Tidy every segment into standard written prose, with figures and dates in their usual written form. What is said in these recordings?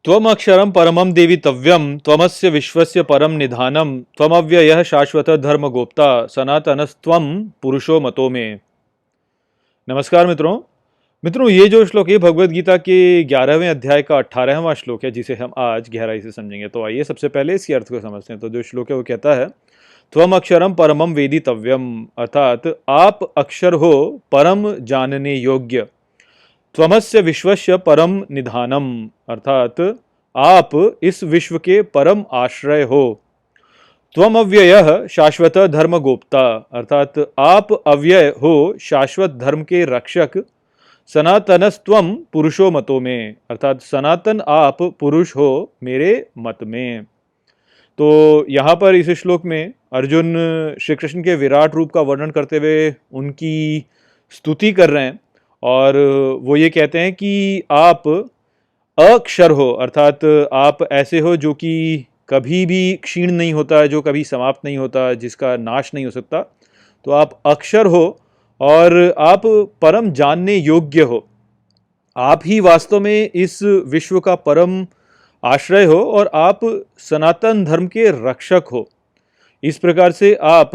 त्वमक्षरं परमं देवितव्यं त्वमस्य विश्वस्य परम निधानम त्वमव्ययः शाश्वतः धर्मगोप्ता सनातनस्त्वं पुरुषो मतो में। नमस्कार मित्रों। ये जो श्लोक है भगवत गीता के 11वें अध्याय का 18वां श्लोक है, जिसे हम आज गहराई से समझेंगे। तो आइए सबसे पहले इसके अर्थ को समझते हैं। तो जो श्लोक है वो कहता है, त्वम अक्षरम परमम वेदितव्यम, अर्थात आप अक्षर हो परम जानने योग्य। त्वमस्य विश्वस्य परम निधानम, अर्थात आप इस विश्व के परम आश्रय हो। त्वम अव्ययः शाश्वत धर्म गोप्ता, अर्थात आप अव्यय हो, शाश्वत धर्म के रक्षक। सनातनस्त्वम पुरुषो मतो में, अर्थात सनातन आप पुरुष हो मेरे मत में। तो यहाँ पर इस श्लोक में अर्जुन श्री कृष्ण के विराट रूप का वर्णन करते हुए उनकी स्तुति कर रहे हैं, और वो ये कहते हैं कि आप अक्षर हो, अर्थात आप ऐसे हो जो कि कभी भी क्षीण नहीं होता, जो कभी समाप्त नहीं होता, जिसका नाश नहीं हो सकता। तो आप अक्षर हो और आप परम जानने योग्य हो। आप ही वास्तव में इस विश्व का परम आश्रय हो और आप सनातन धर्म के रक्षक हो। इस प्रकार से आप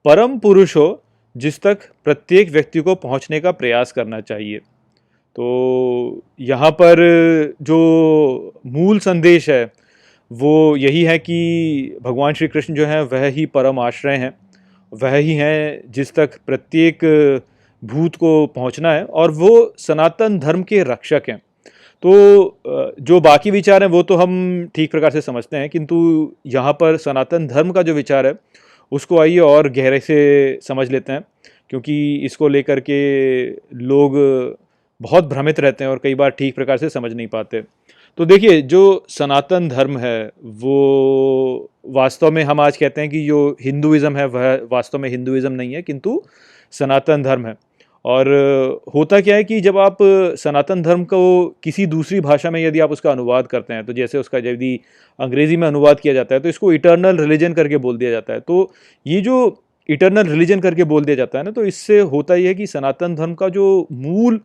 परम पुरुष हो जिस तक प्रत्येक व्यक्ति को पहुंचने का प्रयास करना चाहिए। तो यहाँ पर जो मूल संदेश है वो यही है कि भगवान श्री कृष्ण जो है वह ही परम आश्रय हैं, वह ही हैं जिस तक प्रत्येक भूत को पहुँचना है, और वो सनातन धर्म के रक्षक हैं। तो जो बाकी विचार हैं वो तो हम ठीक प्रकार से समझते हैं, किंतु यहाँ पर सनातन धर्म का जो विचार है उसको आइए और गहरे से समझ लेते हैं, क्योंकि इसको लेकर के लोग बहुत भ्रमित रहते हैं और कई बार ठीक प्रकार से समझ नहीं पाते। तो देखिए, जो सनातन धर्म है वो वास्तव में हम आज कहते हैं कि जो हिंदुइज्म है वह वास्तव में हिंदुइज्म नहीं है, किंतु सनातन धर्म है। और होता क्या है कि जब आप सनातन धर्म को किसी दूसरी भाषा में यदि आप उसका अनुवाद करते हैं, तो जैसे उसका यदि अंग्रेजी में अनुवाद किया जाता है तो इसको इटर्नल रिलीजन करके बोल दिया जाता है। तो ये जो इटर्नल रिलीजन करके बोल दिया जाता है ना, तो इससे होता ही है कि सनातन धर्म का जो मूल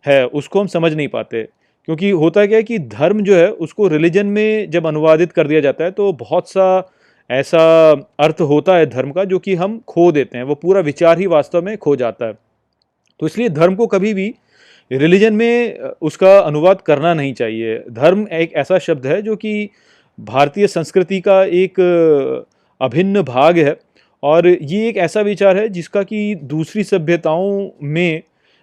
है उसको हम समझ नहीं पाते। क्योंकि होता क्या है कि धर्म जो है उसको रिलीजन में जब अनुवादित कर दिया जाता है तो बहुत सा ऐसा अर्थ होता है धर्म का जो कि हम खो देते हैं, वो पूरा विचार ही वास्तव में खो जाता है। तो इसलिए धर्म को कभी भी रिलीजन में उसका अनुवाद करना नहीं चाहिए। धर्म एक ऐसा शब्द है जो कि भारतीय संस्कृति का एक अभिन्न भाग है, और ये एक ऐसा विचार है जिसका कि दूसरी सभ्यताओं में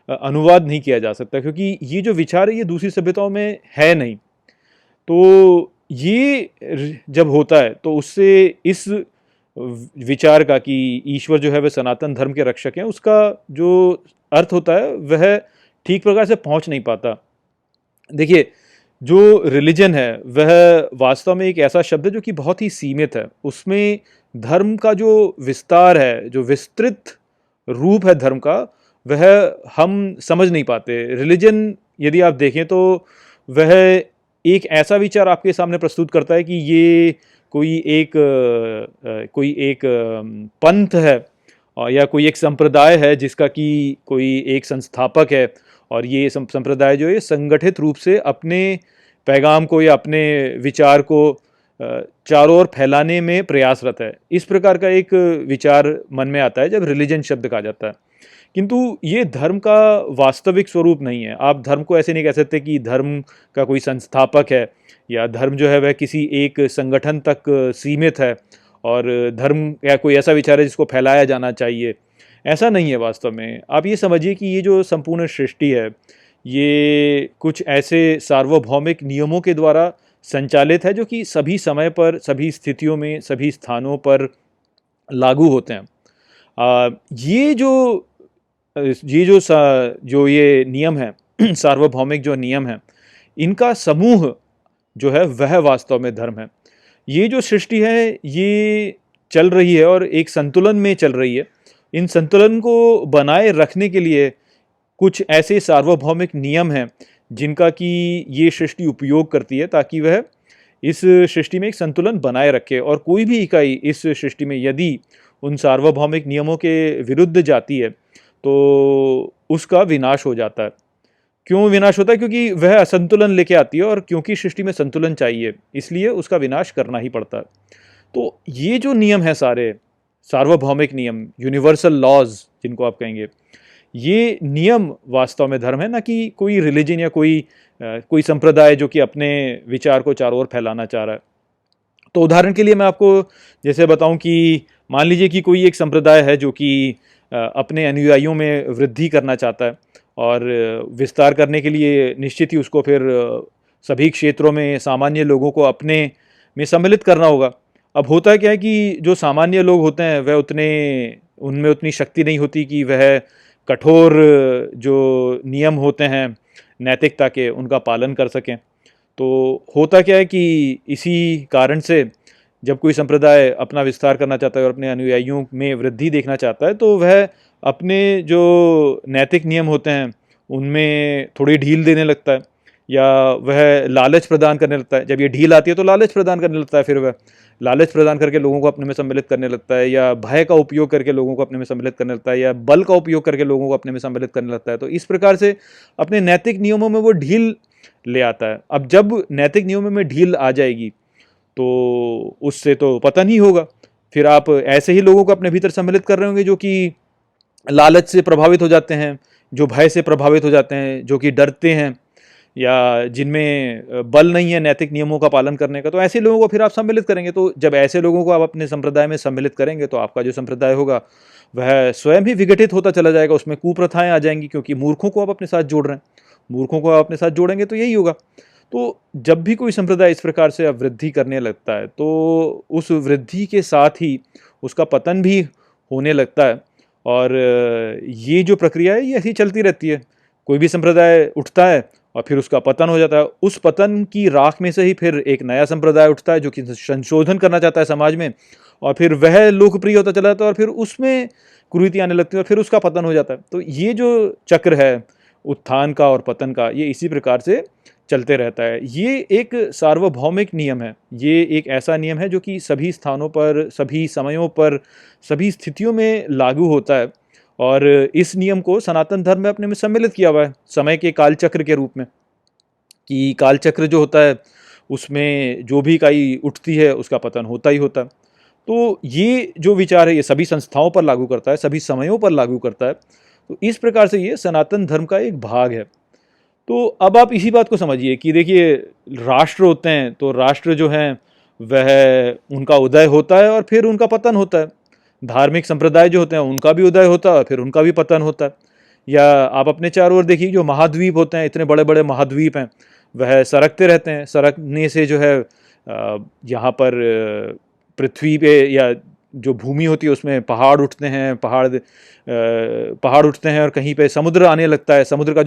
अनुवाद नहीं किया जा सकता, क्योंकि ये जो विचार है ये दूसरी सभ्यताओं में है नहीं। तो ये जब होता है तो उससे इस विचार का कि ईश्वर जो है वह सनातन धर्म के रक्षक हैं, उसका जो अर्थ होता है वह ठीक प्रकार से पहुंच नहीं पाता। देखिए, जो रिलीजन है वह वास्तव में एक ऐसा शब्द है जो कि बहुत ही सीमित है। उसमें धर्म का जो विस्तार है, जो विस्तृत रूप है धर्म का, वह हम समझ नहीं पाते। रिलीजन यदि आप देखें तो वह एक ऐसा विचार आपके सामने प्रस्तुत करता है कि ये कोई एक पंथ है, या कोई एक संप्रदाय है जिसका कि कोई एक संस्थापक है, और ये संप्रदाय जो है संगठित रूप से अपने पैगाम को या अपने विचार को चारों ओर फैलाने में प्रयासरत है। इस प्रकार का एक विचार मन में आता है जब रिलीजन शब्द कहा जाता है। किंतु ये धर्म का वास्तविक स्वरूप नहीं है। आप धर्म को ऐसे नहीं कह सकते कि धर्म का कोई संस्थापक है, या धर्म जो है वह किसी एक संगठन तक सीमित है, और धर्म या कोई ऐसा विचार है जिसको फैलाया जाना चाहिए। ऐसा नहीं है वास्तव में। आप ये समझिए कि ये जो संपूर्ण सृष्टि है ये कुछ ऐसे सार्वभौमिक नियमों के द्वारा संचालित है जो कि सभी समय पर, सभी स्थितियों में, सभी स्थानों पर लागू होते हैं। ये नियम है सार्वभौमिक जो नियम है, इनका समूह जो है वह वास्तव में धर्म है। ये जो सृष्टि है ये चल रही है और एक संतुलन में चल रही है। इन संतुलन को बनाए रखने के लिए कुछ ऐसे सार्वभौमिक नियम हैं जिनका कि ये सृष्टि उपयोग करती है, ताकि वह इस सृष्टि में एक संतुलन बनाए रखे। और कोई भी इकाई इस सृष्टि में यदि उन सार्वभौमिक नियमों के विरुद्ध जाती है तो उसका विनाश हो जाता है। क्यों विनाश होता है? क्योंकि वह असंतुलन लेके आती है, और क्योंकि सृष्टि में संतुलन चाहिए इसलिए उसका विनाश करना ही पड़ता है। तो ये जो नियम है सारे, सार्वभौमिक नियम, यूनिवर्सल लॉज जिनको आप कहेंगे, ये नियम वास्तव में धर्म है, ना कि कोई रिलीजन या कोई संप्रदाय जो कि अपने विचार को चारों ओर फैलाना चाह रहा है। तो उदाहरण के लिए मैं आपको जैसे बताऊं कि मान लीजिए कि कोई एक संप्रदाय है जो कि अपने अनुयायियों में वृद्धि करना चाहता है, और विस्तार करने के लिए निश्चित ही उसको फिर सभी क्षेत्रों में सामान्य लोगों को अपने में सम्मिलित करना होगा। अब होता क्या है कि जो सामान्य लोग होते हैं वह उनमें उतनी शक्ति नहीं होती कि वह कठोर जो नियम होते हैं नैतिकता के, उनका पालन कर सकें। तो होता क्या है कि इसी कारण से जब कोई संप्रदाय अपना विस्तार करना चाहता है और अपने अनुयायियों में वृद्धि देखना चाहता है, तो वह अपने जो नैतिक नियम होते हैं उनमें थोड़ी ढील देने लगता है, या वह लालच प्रदान करने लगता है। जब ये ढील आती है तो लालच प्रदान करने लगता है, फिर वह लालच प्रदान करके लोगों को अपने में सम्मिलित करने लगता है, या भय का उपयोग करके लोगों को अपने में सम्मिलित करने लगता है, या बल का उपयोग करके लोगों को अपने में सम्मिलित करने लगता है। तो इस प्रकार से अपने नैतिक नियमों में वो ढील ले आता है। अब जब नैतिक नियमों में ढील आ जाएगी तो उससे तो पतन ही होगा। फिर आप ऐसे ही लोगों को अपने भीतर सम्मिलित कर रहे होंगे जो कि लालच से प्रभावित हो जाते हैं, जो भय से प्रभावित हो जाते हैं, जो कि डरते हैं, या जिनमें बल नहीं है नैतिक नियमों का पालन करने का। तो ऐसे लोगों को फिर आप सम्मिलित करेंगे। तो जब ऐसे लोगों को आप अपने संप्रदाय में सम्मिलित करेंगे तो आपका जो संप्रदाय होगा वह स्वयं ही विघटित होता चला जाएगा, उसमें कुप्रथाएं आ जाएंगी, क्योंकि मूर्खों को आप अपने साथ जोड़ रहे हैं। मूर्खों को आप अपने साथ जोड़ेंगे तो यही होगा। तो जब भी कोई संप्रदाय इस प्रकार से अब वृद्धि करने लगता है तो उस वृद्धि के साथ ही उसका पतन भी होने लगता है। और ये जो प्रक्रिया है ये ऐसी चलती रहती है। कोई भी संप्रदाय उठता है और फिर उसका पतन हो जाता है। उस पतन की राख में से ही फिर एक नया संप्रदाय उठता है जो कि संशोधन करना चाहता है समाज में, और फिर वह लोकप्रिय होता चला जाता है, और फिर उसमें कुरीति आने लगती है, और फिर उसका पतन हो जाता है। तो ये जो चक्र है उत्थान का और पतन का, ये इसी प्रकार से चलते रहता है। ये एक सार्वभौमिक नियम है। ये एक ऐसा नियम है जो कि सभी स्थानों पर, सभी समयों पर, सभी स्थितियों में लागू होता है। और इस नियम को सनातन धर्म में अपने में सम्मिलित किया हुआ है समय के कालचक्र के रूप में, कि कालचक्र जो होता है उसमें जो भी इकाई उठती है उसका पतन होता ही होता है। तो ये जो विचार है ये सभी संस्थाओं पर लागू करता है, सभी समयों पर लागू करता है। तो इस प्रकार से ये सनातन धर्म का एक भाग है। तो अब आप इसी बात को समझिए कि देखिए, राष्ट्र होते हैं तो राष्ट्र जो हैं वह उनका उदय होता है और फिर उनका पतन होता है। धार्मिक संप्रदाय जो होते हैं उनका भी उदय होता है फिर उनका भी पतन होता है। या आप अपने चारों ओर देखिए, जो महाद्वीप होते हैं, इतने बड़े बड़े महाद्वीप हैं, वह सरकते रहते हैं। सरकने से जो है यहाँ पर पृथ्वी पे या जो भूमि होती है उसमें पहाड़ उठते हैं, पहाड़ उठते हैं, और कहीं पे समुद्र आने लगता है। समुद्र का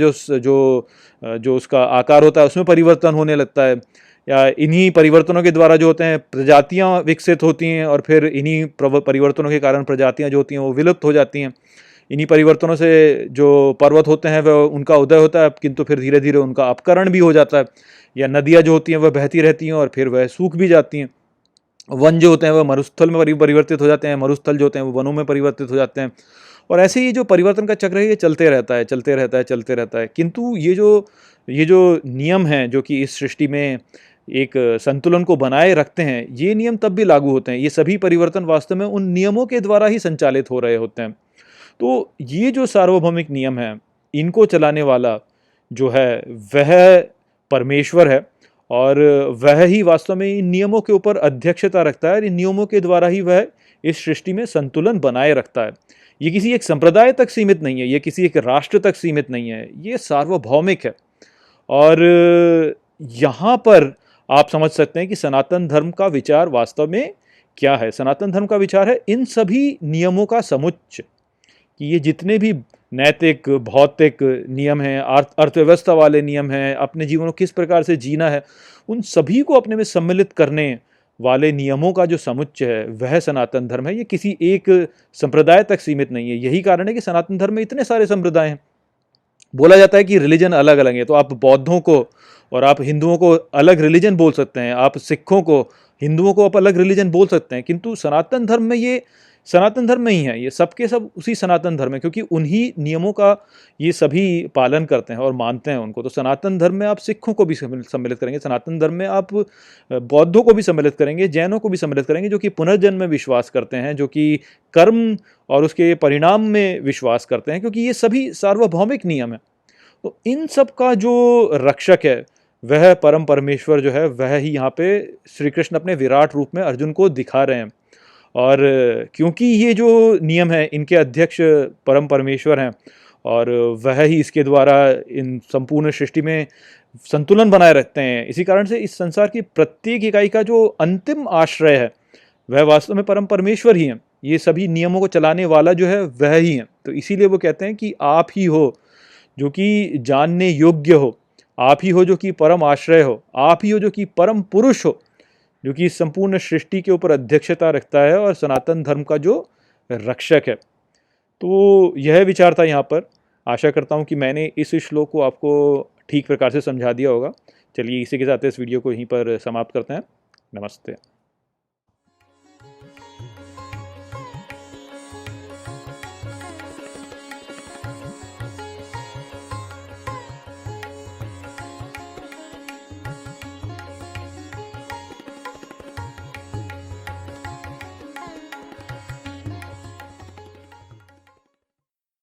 जो उसका आकार होता है उसमें परिवर्तन होने लगता है। या इन्हीं परिवर्तनों के द्वारा जो होते हैं प्रजातियां विकसित होती हैं, और फिर इन्हीं परिवर्तनों के कारण प्रजातियां जो होती हैं वो विलुप्त हो जाती हैं। इन्हीं परिवर्तनों से जो पर्वत होते हैं वह उनका उदय होता है, किंतु फिर धीरे धीरे उनका अपकरण भी हो जाता है। या नदियाँ जो होती हैं वह बहती रहती हैं और फिर वह सूख भी जाती हैं। वन जो होते हैं वह मरुस्थल में परिवर्तित हो जाते हैं, मरुस्थल जो होते हैं वो वनों में परिवर्तित हो जाते हैं। और ऐसे ही जो परिवर्तन का चक्र है ये चलते रहता है, चलते रहता है, चलते रहता है। किंतु ये जो नियम हैं जो कि इस सृष्टि में एक संतुलन को बनाए रखते हैं, ये नियम तब भी लागू होते हैं। ये सभी परिवर्तन वास्तव में उन नियमों के द्वारा ही संचालित हो रहे होते हैं। तो ये जो सार्वभौमिक नियम है, इनको चलाने वाला जो है वह परमेश्वर है, और वह ही वास्तव में इन नियमों के ऊपर अध्यक्षता रखता है, और इन नियमों के द्वारा ही वह इस सृष्टि में संतुलन बनाए रखता है। ये किसी एक संप्रदाय तक सीमित नहीं है, ये किसी एक राष्ट्र तक सीमित नहीं है, ये सार्वभौमिक है। और यहाँ पर आप समझ सकते हैं कि सनातन धर्म का विचार वास्तव में क्या है। सनातन धर्म का विचार है इन सभी नियमों का समुच्चय, कि ये जितने भी नैतिक, भौतिक नियम हैं, अर्थव्यवस्था वाले नियम हैं, अपने जीवन को किस प्रकार से जीना है, उन सभी को अपने में सम्मिलित करने वाले नियमों का जो समुच्चय है वह सनातन धर्म है। ये किसी एक संप्रदाय तक सीमित नहीं है। यही कारण है कि सनातन धर्म में इतने सारे संप्रदाय हैं। बोला जाता है कि रिलीजन अलग अलग है, तो आप बौद्धों को और आप हिंदुओं को अलग रिलीजन बोल सकते हैं, आप सिखों को, हिंदुओं को आप अलग रिलीजन बोल सकते हैं, किंतु सनातन धर्म में ये सनातन धर्म में ही हैं, ये सब के सब उसी सनातन धर्म है, क्योंकि उन्हीं नियमों का ये सभी पालन करते हैं और मानते हैं उनको। तो सनातन धर्म में आप सिखों को भी सम्मिलित करेंगे, सनातन धर्म में आप बौद्धों को भी सम्मिलित करेंगे, जैनों को भी सम्मिलित करेंगे, जो कि पुनर्जन्म में विश्वास करते हैं, जो कि कर्म और उसके परिणाम में विश्वास करते हैं, क्योंकि ये सभी सार्वभौमिक नियम है। तो इन सब का जो रक्षक है वह परम परमेश्वर जो है, वह ही यहाँ पे श्री कृष्ण अपने विराट रूप में अर्जुन को दिखा रहे हैं। और क्योंकि ये जो नियम है इनके अध्यक्ष परम परमेश्वर हैं, और वह ही इसके द्वारा इन संपूर्ण सृष्टि में संतुलन बनाए रखते हैं, इसी कारण से इस संसार की प्रत्येक इकाई का जो अंतिम आश्रय है वह वास्तव में परम परमेश्वर ही हैं। ये सभी नियमों को चलाने वाला जो है वह ही है। तो इसीलिए वो कहते हैं कि आप ही हो जो कि जानने योग्य हो, आप ही हो जो कि परम आश्रय हो, आप ही हो जो कि परम पुरुष हो, जो कि इस संपूर्ण सृष्टि के ऊपर अध्यक्षता रखता है और सनातन धर्म का जो रक्षक है। तो यह विचार था यहाँ पर। आशा करता हूँ कि मैंने इस श्लोक को आपको ठीक प्रकार से समझा दिया होगा। चलिए इसी के साथ इस वीडियो को यहीं पर समाप्त करते हैं। नमस्ते।